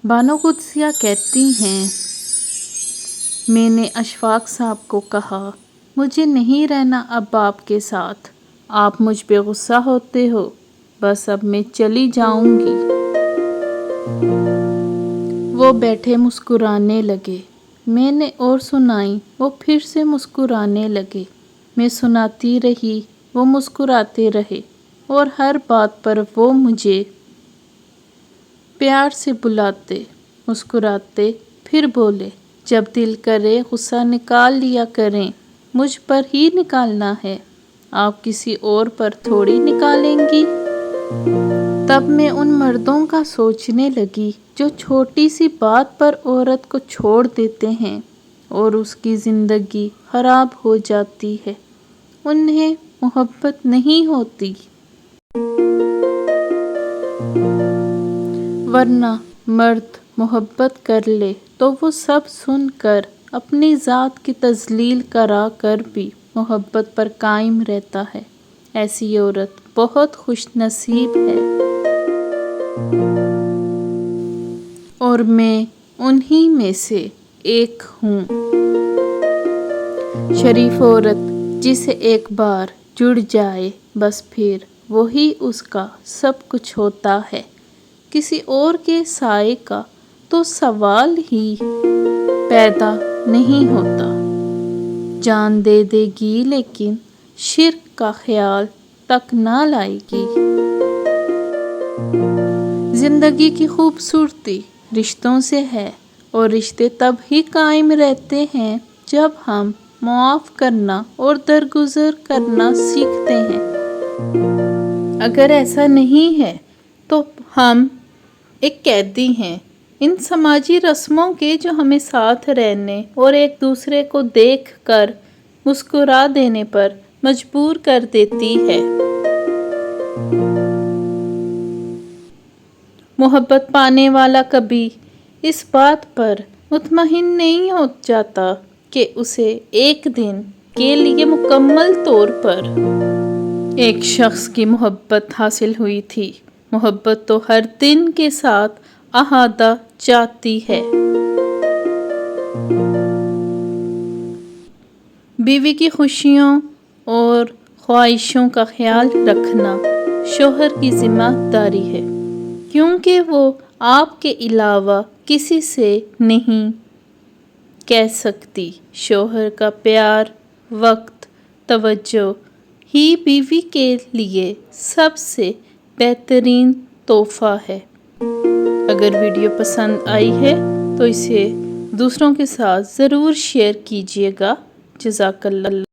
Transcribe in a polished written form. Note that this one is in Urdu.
بانو قدسیہ کہتی ہیں، میں نے اشفاق صاحب کو کہا مجھے نہیں رہنا اب آپ کے ساتھ، آپ مجھ پہ غصہ ہوتے ہو، بس اب میں چلی جاؤں گی۔ وہ بیٹھے مسکرانے لگے، میں نے اور سنائی، وہ پھر سے مسکرانے لگے، میں سناتی رہی، وہ مسکراتے رہے، اور ہر بات پر وہ مجھے پیار سے بلاتے، مسکراتے، پھر بولے، جب دل کرے غصہ نکال لیا کریں، مجھ پر ہی نکالنا ہے، آپ کسی اور پر تھوڑی نکالیں گی۔ تب میں ان مردوں کا سوچنے لگی جو چھوٹی سی بات پر عورت کو چھوڑ دیتے ہیں اور اس کی زندگی خراب ہو جاتی ہے، انہیں محبت نہیں ہوتی۔ ورنہ مرد محبت کر لے تو وہ سب سن کر اپنی ذات کی تذلیل کرا کر بھی محبت پر قائم رہتا ہے۔ ایسی عورت بہت خوش نصیب ہے۔ اور میں انہی میں سے ایک ہوں۔ شریف عورت جسے ایک بار جڑ جائے بس پھر وہی اس کا سب کچھ ہوتا ہے، کسی اور کے سائے کا تو سوال ہی پیدا نہیں ہوتا۔ جان دے دے گی لیکن شرک کا خیال تک نہ لائے گی۔ زندگی کی خوبصورتی رشتوں سے ہے، اور رشتے تب ہی قائم رہتے ہیں جب ہم معاف کرنا اور درگزر کرنا سیکھتے ہیں۔ اگر ایسا نہیں ہے تو ہم ایک قیدی ہیں ان سماجی رسموں کے جو ہمیں ساتھ رہنے اور ایک دوسرے کو دیکھ کر مسکرا دینے پر مجبور کر دیتی ہے۔ محبت پانے والا کبھی اس بات پر مطمئن نہیں ہو جاتا کہ اسے ایک دن کے لیے مکمل طور پر ایک شخص کی محبت حاصل ہوئی تھی۔ محبت تو ہر دن کے ساتھ احاطہ چاہتی ہے۔ بیوی کی خوشیوں اور خواہشوں کا خیال رکھنا شوہر کی ذمہ داری ہے، کیونکہ وہ آپ کے علاوہ کسی سے نہیں کہہ سکتی۔ شوہر کا پیار، وقت، توجہ ہی بیوی کے لیے سب سے بہترین تحفہ ہے۔ اگر ویڈیو پسند آئی ہے تو اسے دوسروں کے ساتھ ضرور شیئر کیجیے گا۔ جزاک اللہ۔